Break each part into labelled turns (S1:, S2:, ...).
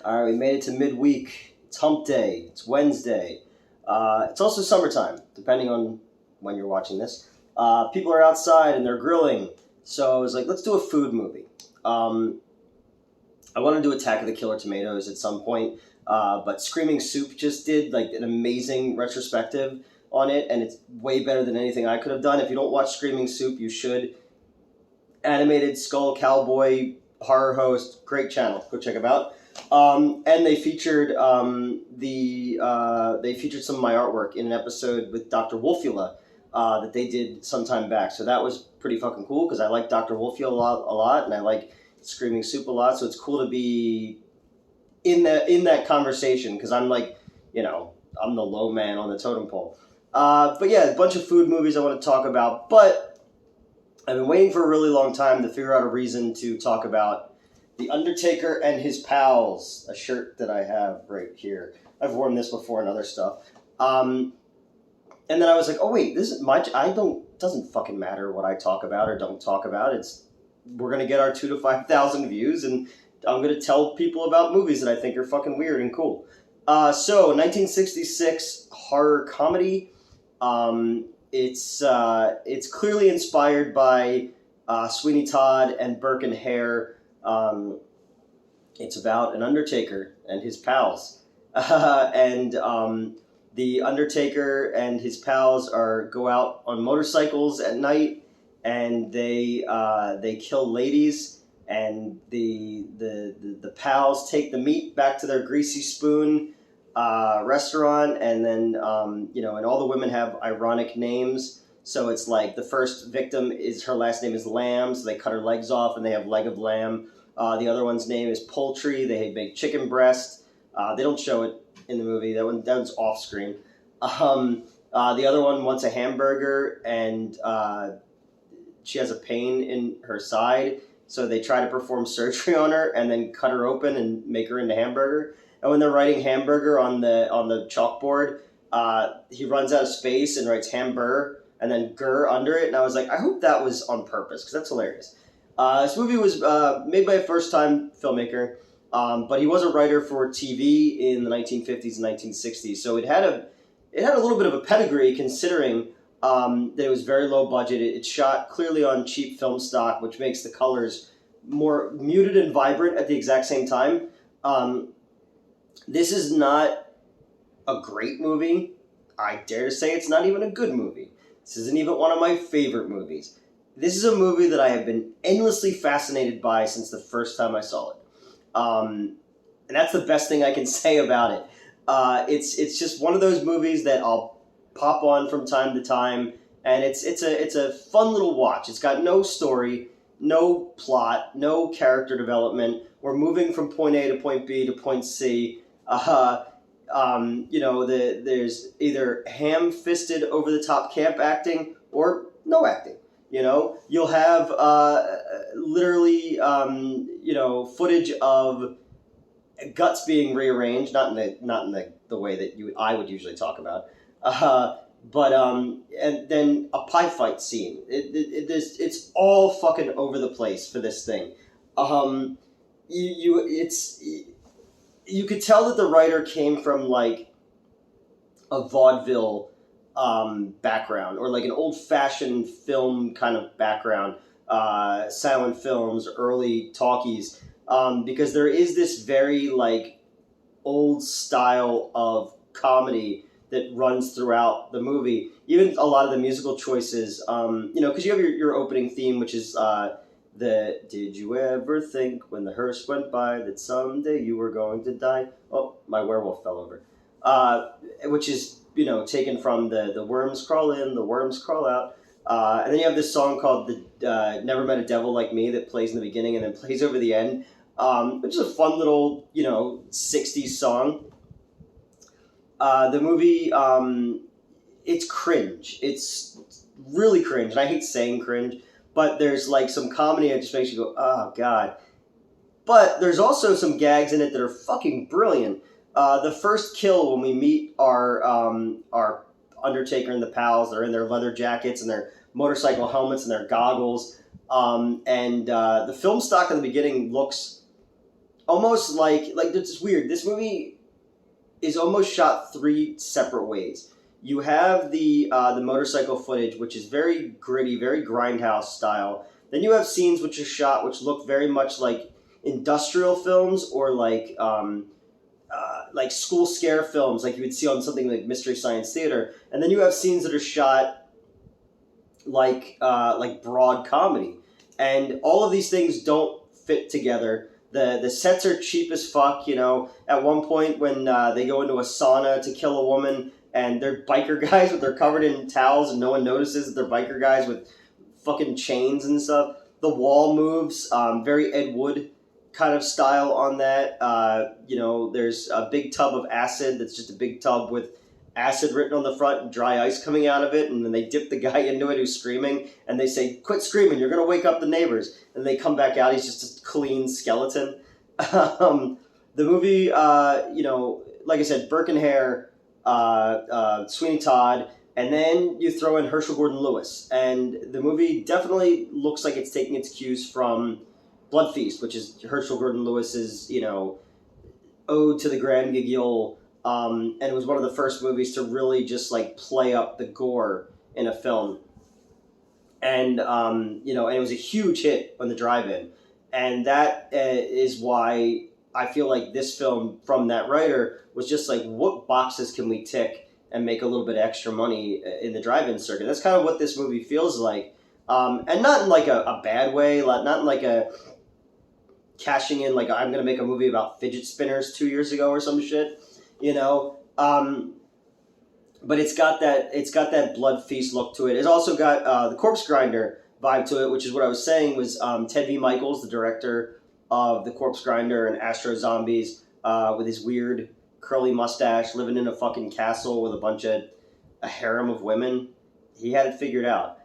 S1: All right, we made it to midweek. It's hump day. It's Wednesday. It's also summertime, depending on when you're watching this. People are outside and they're grilling. So I was like, let's do a food movie. I want to do Attack of the Killer Tomatoes at some point, but Screaming Soup just did like an amazing retrospective on it, and it's way better than anything I could have done. If you don't watch Screaming Soup, you should. Animated Skull Cowboy horror host, great channel. Go check them out. And they featured they featured some of my artwork in an episode with Dr. Wolfula that they did some time back. So that was pretty fucking cool because I like Dr. Wolfula a lot, and I like Screaming Soup a lot. So it's cool to be in that conversation because I'm like, I'm the low man on the totem pole. But yeah, a bunch of food movies I want to talk about, but I've been waiting for a really long time to figure out a reason to talk about The Undertaker and His Pals, a shirt that I have right here. I've worn this before and other stuff. And then I was like, oh wait, this is doesn't fucking matter what I talk about or don't talk about. We're going to get our 2,000 to 5,000 views, and I'm going to tell people about movies that I think are fucking weird and cool. So 1966 horror comedy. It's clearly inspired by Sweeny Todd and Burke and Hare. It's about an Undertaker and his pals. The Undertaker and his pals go out on motorcycles at night, and they kill ladies, and the pals take the meat back to their greasy spoon restaurant, and then and all the women have ironic names. So it's like the first victim her last name is Lamb, so they cut her legs off and they have leg of lamb. The other one's name is Poultry. They make chicken breast. They don't show it in the movie. That one's off screen. The other one wants a hamburger, and she has a pain in her side, so they try to perform surgery on her and then cut her open and make her into hamburger. And when they're writing hamburger on the chalkboard, he runs out of space and writes hamburger and then gur under it. And I was like, I hope that was on purpose because that's hilarious. This movie was made by a first-time filmmaker, but he was a writer for TV in the 1950s and 1960s. So it had a little bit of a pedigree considering that it was very low budget. It's shot clearly on cheap film stock, which makes the colors more muted and vibrant at the exact same time. This is not a great movie. I dare to say it's not even a good movie. This isn't even one of my favorite movies. This is a movie that I have been endlessly fascinated by since the first time I saw it. And that's the best thing I can say about it. It's just one of those movies that I'll pop on from time to time, and it's a fun little watch. It's got no story, no plot, no character development. We're moving from point A to point B to point C. There's either ham-fisted, over-the-top camp acting or no acting. You'll have literally footage of guts being rearranged, not in the way that I would usually talk about, and then a pie fight scene. It's all fucking over the place for this thing. You could tell that the writer came from like a vaudeville background or like an old-fashioned film kind of background, silent films, early talkies, because there is this very like old style of comedy that runs throughout the movie. Even a lot of the musical choices, because you have your opening theme, which is did you ever think when the hearse went by that someday you were going to die? Oh, my werewolf fell over. Which is, taken from the worms crawl in, the worms crawl out. And then you have this song called the Never Met a Devil Like Me that plays in the beginning and then plays over the end, which is a fun little, 60s song. The movie, it's cringe. It's really cringe, and I hate saying cringe. But there's like some comedy that just makes you go, oh, God. But there's also some gags in it that are fucking brilliant. The first kill when we meet our Undertaker and the pals, they're in their leather jackets and their motorcycle helmets and their goggles. The film stock in the beginning looks almost like it's weird. This movie is almost shot three separate ways. You have the motorcycle footage, which is very gritty, very grindhouse style. Then you have scenes which are shot, which look very much like industrial films or like school scare films, like you would see on something like Mystery Science Theater. And then you have scenes that are shot like broad comedy, and all of these things don't fit together. The sets are cheap as fuck. At one point when they go into a sauna to kill a woman, and they're biker guys, but they're covered in towels, and no one notices that they're biker guys with fucking chains and stuff. The wall moves, very Ed Wood kind of style on that. There's a big tub of acid that's just a big tub with acid written on the front and dry ice coming out of it, and then they dip the guy into it who's screaming, and they say, "Quit screaming, you're going to wake up the neighbors." And they come back out, he's just a clean skeleton. The movie, like I said, Burke and Hare, Sweeny Todd, and then you throw in Herschel Gordon Lewis. And the movie definitely looks like it's taking its cues from Blood Feast, which is Herschel Gordon Lewis's, ode to the Grand Guignol. And it was one of the first movies to really just like play up the gore in a film. And, and it was a huge hit on the drive-in. And that is why I feel like this film from that writer was just like, what boxes can we tick and make a little bit extra money in the drive-in circuit? That's kind of what this movie feels like. And not in like a bad way, not in like a cashing in, like I'm going to make a movie about fidget spinners 2 years ago or some shit, but it's got that Blood Feast look to it. It's also got the Corpse Grinder vibe to it, which is what I was saying was Ted V. Michaels, the director of The Corpse Grinder and Astro Zombies, with his weird curly mustache, living in a fucking castle with a harem of women. He had it figured out.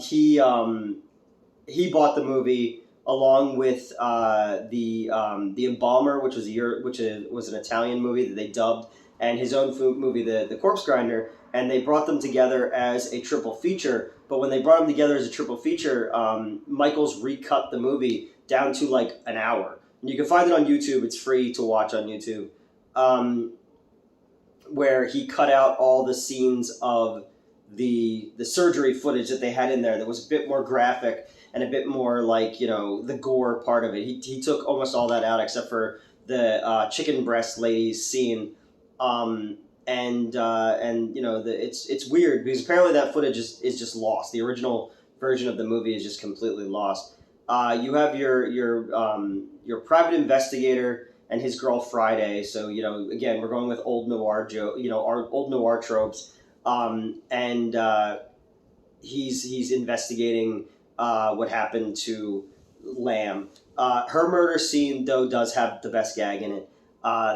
S1: He bought the movie along with the Embalmer, which was an Italian movie that they dubbed, and his own movie, the Corpse Grinder, and they brought them together as a triple feature. But when they brought them together as a triple feature, Michaels recut the movie down to like an hour. And you can find it on YouTube. It's free to watch on YouTube. Where he cut out all the scenes of the surgery footage that they had in there that was a bit more graphic and a bit more like, the gore part of it. He took almost all that out except for the chicken breast ladies scene. It's weird because apparently that footage is just lost. The original version of the movie is just completely lost. You have your private investigator and his girl Friday. So again, we're going with old noir our old noir tropes. He's investigating what happened to Lamb. Her murder scene though does have the best gag in it.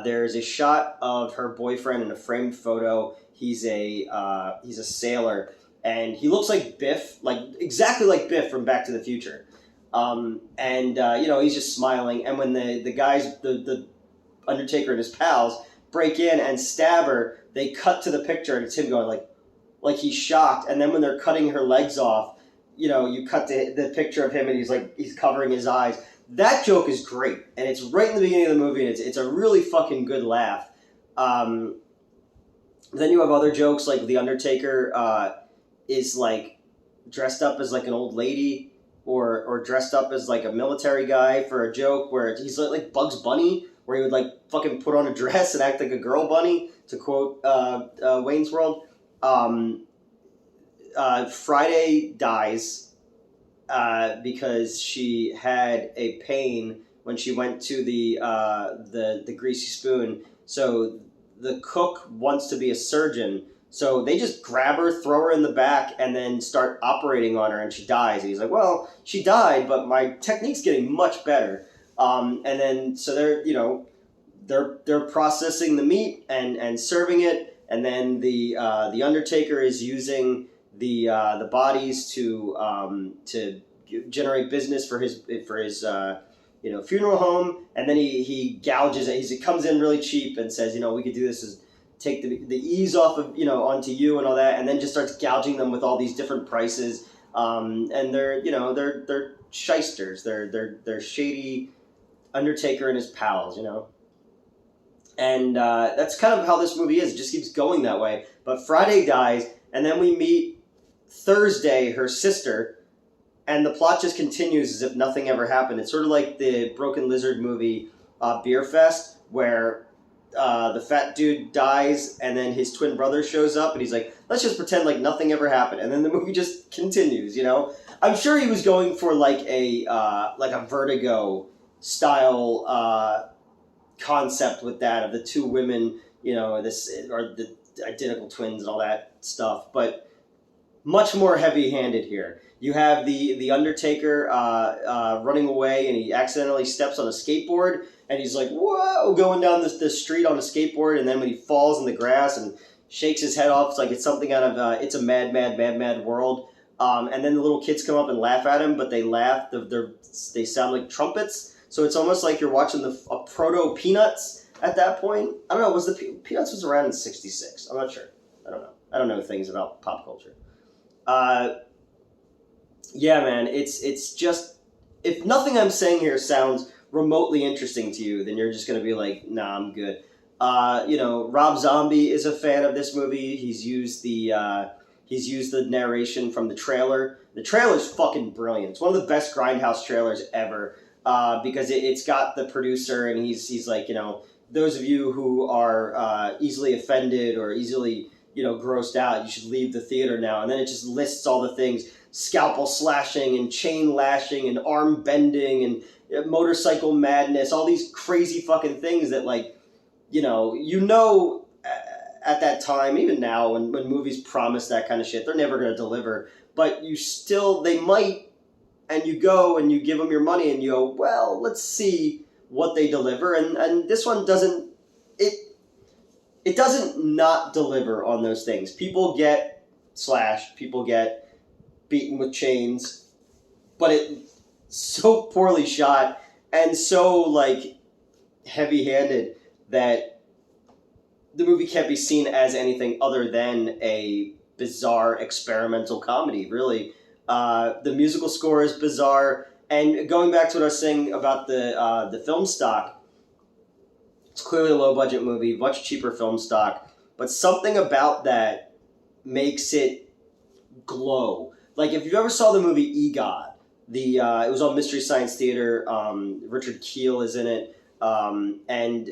S1: There's a shot of her boyfriend in a framed photo. He's a sailor, and he looks like Biff, like exactly like Biff from Back to the Future. He's just smiling. And when the guys, the Undertaker and his pals break in and stab her, they cut to the picture, and it's him going like he's shocked. And then when they're cutting her legs off, you cut to the picture of him, and he's covering his eyes. That joke is great, and it's right in the beginning of the movie, and it's a really fucking good laugh. Then you have other jokes, like the Undertaker is like dressed up as like an old lady, or dressed up as like a military guy for a joke where he's like Bugs Bunny, where he would like fucking put on a dress and act like a girl bunny, to quote Wayne's World. Friday dies because she had a pain when she went to the greasy spoon. So the cook wants to be a surgeon, so they just grab her, throw her in the back, and then start operating on her, and she dies. And he's like, "Well, she died, but my technique's getting much better." And then so they're processing the meat and serving it, and then the Undertaker is using the bodies to generate business for his funeral home, and then he gouges it. He comes in really cheap and says, we could do this as take the ease off of onto you and all that, and then just starts gouging them with all these different prices. And they're shysters. They're shady Undertaker and his pals, you know. And that's kind of how this movie is. It just keeps going that way. But Friday dies, and then we meet Thursday, her sister, and the plot just continues as if nothing ever happened. It's sort of like the Broken Lizard movie, Beer Fest, where the fat dude dies, and then his twin brother shows up, and he's like, "Let's just pretend like nothing ever happened," and then the movie just continues. You know, I'm sure he was going for like a Vertigo style concept with that of the two women, you know, this or the identical twins and all that stuff, but much more heavy-handed here. You have the Undertaker running away, and he accidentally steps on a skateboard, and he's like, whoa, going down this street on a skateboard, and then when he falls in the grass and shakes his head off, it's like it's something out of It's a Mad, Mad, Mad, Mad World. And then the little kids come up and laugh at him, but they laugh, they sound like trumpets, so it's almost like you're watching a proto-Peanuts at that point. I don't know, Peanuts was around in 66, I'm not sure. I don't know things about pop culture. Yeah, man, it's just, if nothing I'm saying here sounds remotely interesting to you, then you're just going to be like, nah, I'm good. You know, Rob Zombie is a fan of this movie. He's used the narration from the trailer. The trailer's fucking brilliant. It's one of the best Grindhouse trailers ever, because it's got the producer, and he's like, you know, those of you who are easily offended or easily, you know, grossed out, you should leave the theater now. And then it just lists all the things: scalpel slashing and chain lashing and arm bending and motorcycle madness, all these crazy fucking things that, like, you know, at that time, even now, when movies promise that kind of shit, they're never going to deliver. But they might, and you go and you give them your money and you go, well, let's see what they deliver. And this one doesn't, it doesn't not deliver on those things. People get slashed, people get beaten with chains, but it's so poorly shot and so, like, heavy-handed that the movie can't be seen as anything other than a bizarre experimental comedy, really. The musical score is bizarre, and going back to what I was saying about the film stock, it's clearly a low-budget movie, much cheaper film stock, but something about that makes it glow. Like, if you ever saw the movie EGOT, it was on Mystery Science Theater, Richard Kiel is in it, and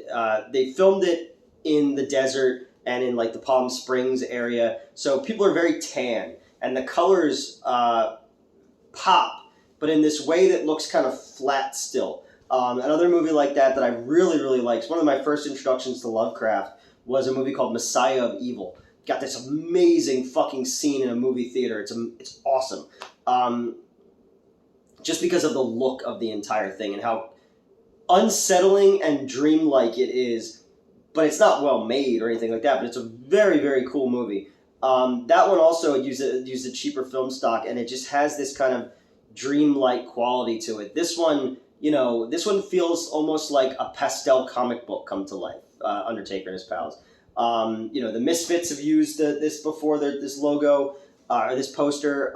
S1: they filmed it in the desert and in, like, the Palm Springs area, so people are very tan, and the colors pop, but in this way that looks kind of flat still. Another movie like that I really, really liked, one of my first introductions to Lovecraft, was a movie called Messiah of Evil. Got this amazing fucking scene in a movie theater. It's awesome. Just because of the look of the entire thing and how unsettling and dreamlike it is, but it's not well made or anything like that, but it's a very, very cool movie. That one also used a cheaper film stock, and it just has this kind of dreamlike quality to it. This one, you know, feels almost like a pastel comic book come to life, Undertaker and his pals. You know, the Misfits have used this before, this logo, or this poster.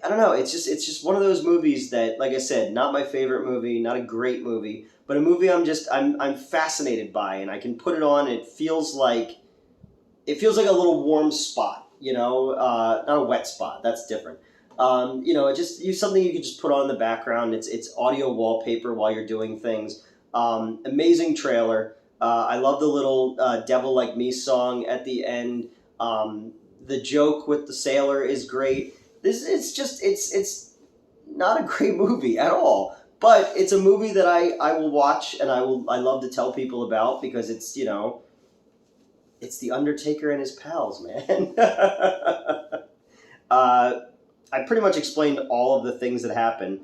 S1: I don't know, it's just one of those movies that, like I said, not my favorite movie, not a great movie, but a movie I'm fascinated by, and I can put it on, and it feels like a little warm spot, you know, not a wet spot, that's different. You know, something you can just put on in the background. It's audio wallpaper while you're doing things. Amazing trailer. I love the little Devil Like Me song at the end. The joke with the sailor is great. It's not a great movie at all, but it's a movie that I will watch, and I love to tell people about, because it's, you know, it's the Undertaker and his pals, man. I pretty much explained all of the things that happen,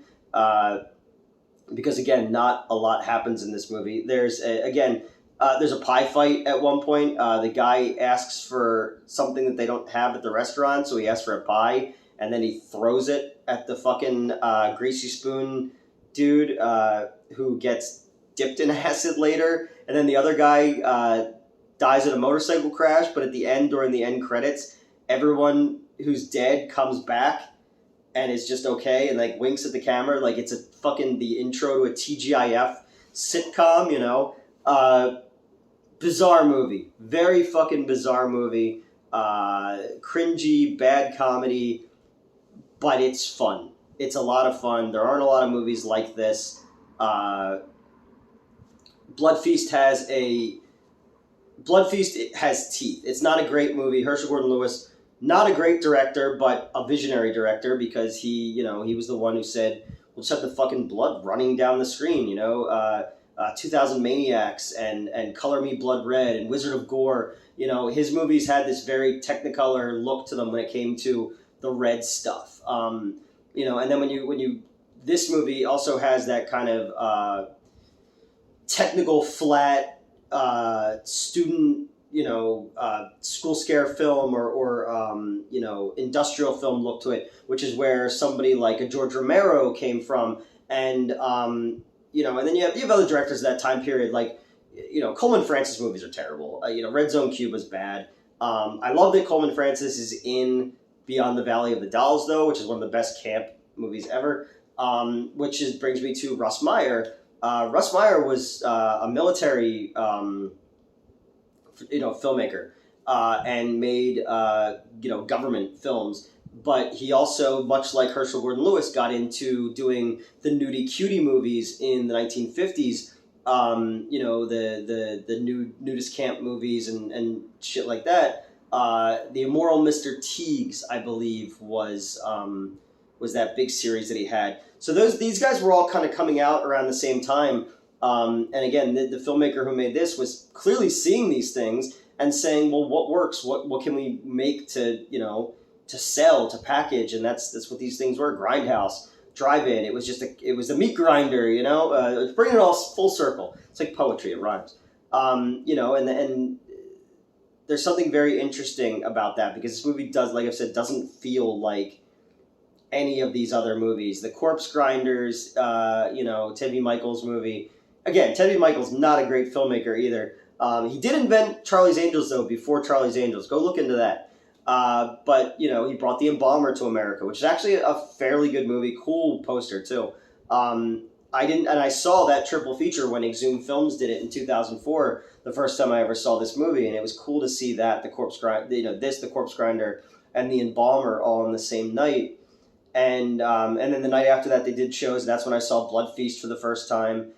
S1: because, again, not a lot happens in this movie. There's a pie fight at one point. The guy asks for something that they don't have at the restaurant, so he asks for a pie, and then he throws it at the fucking greasy spoon dude, who gets dipped in acid later, and then the other guy dies in a motorcycle crash, but at the end, during the end credits, everyone who's dead comes back, and is just okay and like winks at the camera like it's a fucking the intro to a TGIF sitcom, you know. Bizarre movie, very fucking bizarre movie. Cringy, bad comedy, but it's fun. It's a lot of fun. There aren't a lot of movies like this. Blood Feast has teeth. It's not a great movie. Herschel Gordon Lewis, not a great director, but a visionary director because he was the one who said, "We'll just have the fucking blood running down the screen," 2000 Maniacs and Color Me Blood Red and Wizard of Gore. His movies had this very Technicolor look to them when it came to the red stuff. And then when you this movie also has that kind of technical flat student school scare film or industrial film look to it, which is where somebody like a George Romero came from, and and then you have other directors of that time period, like Coleman Francis movies are terrible. Red Zone Cube was bad. I love that Coleman Francis is in Beyond the Valley of the Dolls, though, which is one of the best camp movies ever. Brings me to Russ Meyer. Russ Meyer was a military filmmaker and made government films. But he also, much like Herschel Gordon Lewis, got into doing the nudie cutie movies in the 1950s. The nudist camp movies and shit like that. The Immoral Mr. Teagues, I believe, was that big series that he had. So these guys were all kind of coming out around the same time. And again, the filmmaker who made this was clearly seeing these things and saying, well, what works? What can we make to sell, to package? And that's what these things were. Grindhouse, Drive-In. It was a meat grinder, bringing it all full circle. It's like poetry, it rhymes. And there's something very interesting about that because this movie like I've said, doesn't feel like any of these other movies. The Corpse Grinders, Ted V. Michaels movie. Again, Ted V. Michaels, not a great filmmaker either. He did invent Charlie's Angels, though, before Charlie's Angels. Go look into that. But he brought The Embalmer to America, which is actually a fairly good movie. Cool poster, too. I saw that triple feature when Exhumed Films did it in 2004, the first time I ever saw this movie, and it was cool to see that, The Corpse Grinder, and The Embalmer all on the same night. And then the night after that, they did shows. That's when I saw Blood Feast for the first time.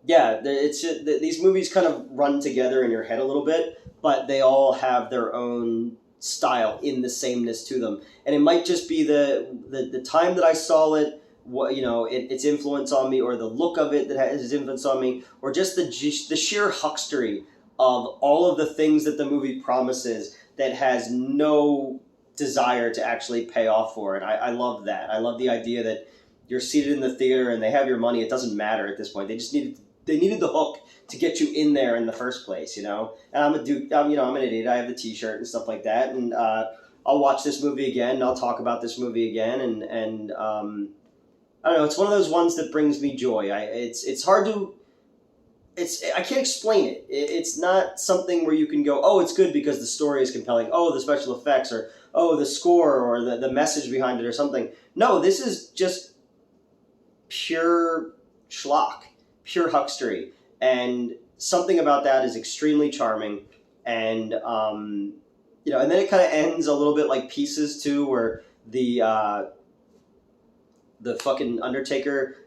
S1: These movies kind of run together in your head a little bit, but they all have their own style in the sameness to them. And it might just be the time that I saw it, its influence on me, or the look of it that has its influence on me, or just the sheer huckstery of all of the things that the movie promises that has no desire to actually pay off for it. I love that. I love the idea that you're seated in the theater and they have your money. It doesn't matter at this point. They needed the hook to get you in there in the first place, And I'm an idiot. I have the T-shirt and stuff like that, and I'll watch this movie again and I'll talk about this movie again, and I don't know. It's one of those ones that brings me joy. It's hard to. I can't explain it. It's not something where you can go, oh, it's good because the story is compelling. Oh, the special effects, or oh, the score, or the message behind it, or something. No, this is just pure schlock, pure huckstery, and something about that is extremely charming. And and then it kind of ends a little bit like Pieces too, where the fucking Undertaker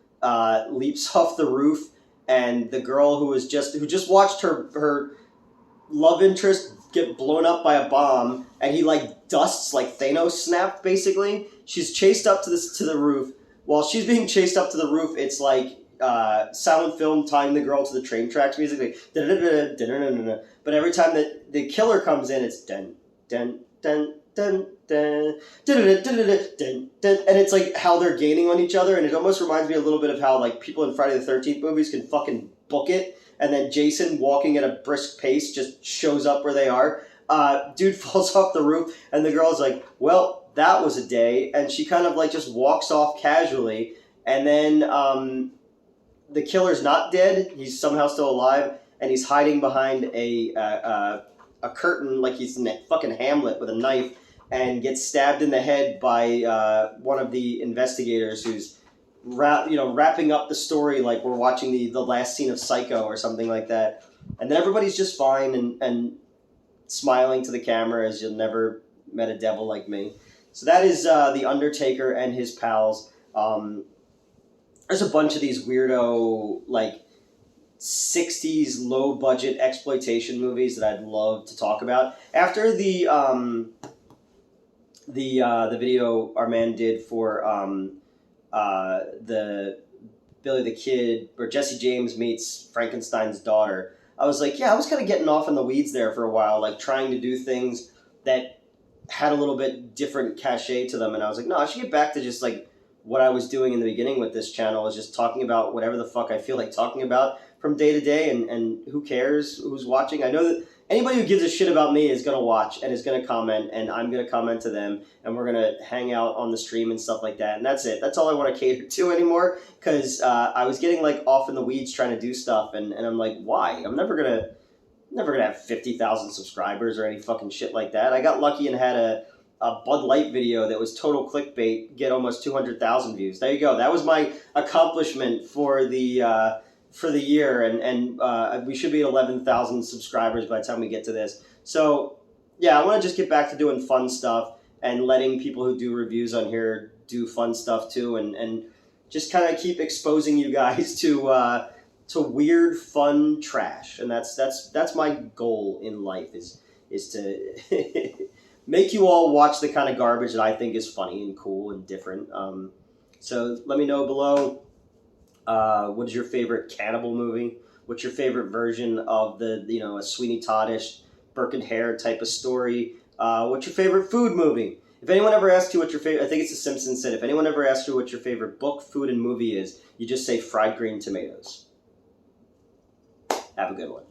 S1: leaps off the roof. And the girl who just watched her love interest get blown up by a bomb, and he dusts like Thanos snapped. Basically, she's chased up to the roof. While she's being chased up to the roof, it's like silent film tying the girl to the train tracks music. Like, but every time that the killer comes in, it's dun dun dun dun dun dun dun dun dun, and it's like how they're gaining on each other, and it almost reminds me a little bit of how people in Friday the 13th movies can fucking book it, and then Jason walking at a brisk pace just shows up where they are. Dude falls off the roof, and the girl's like, well, that was a day, and she kind of just walks off casually, and then the killer's not dead, he's somehow still alive, and he's hiding behind a curtain like he's in fucking Hamlet with a knife. and gets stabbed in the head by one of the investigators who's wrapping up the story like we're watching the last scene of Psycho or something like that. And then everybody's just fine and smiling to the camera as you'll never met a devil like me. So that is The Undertaker and his pals. There's a bunch of these weirdo, like, 60s low-budget exploitation movies that I'd love to talk about. After the video our man did for the Billy the Kid, where Jesse James meets Frankenstein's daughter, I was like, yeah, I was kind of getting off in the weeds there for a while, like trying to do things that had a little bit different cachet to them, and I was like, no, I should get back to just like what I was doing in the beginning with this channel, is just talking about whatever the fuck I feel like talking about from day to day, and who cares who's watching. I know that anybody who gives a shit about me is going to watch and is going to comment, and I'm going to comment to them, and we're going to hang out on the stream and stuff like that, and that's it. That's all I want to cater to anymore, because I was getting like off in the weeds trying to do stuff, and I'm like, why? I'm never gonna have 50,000 subscribers or any fucking shit like that. I got lucky and had a Bud Light video that was total clickbait get almost 200,000 views. There you go. That was my accomplishment for the year, and we should be at 11,000 subscribers by the time we get to this. So yeah, I want to just get back to doing fun stuff and letting people who do reviews on here do fun stuff too, and just kind of keep exposing you guys to weird, fun trash. And that's my goal in life, is to make you all watch the kind of garbage that I think is funny and cool and different. So let me know below. What is your favorite cannibal movie? What's your favorite version of a Sweeny Toddish, Burke and Hare type of story? What's your favorite food movie? If anyone ever asks you what your favorite, I think it's The Simpsons said, if anyone ever asks you what your favorite book, food, and movie is, you just say fried green tomatoes. Have a good one.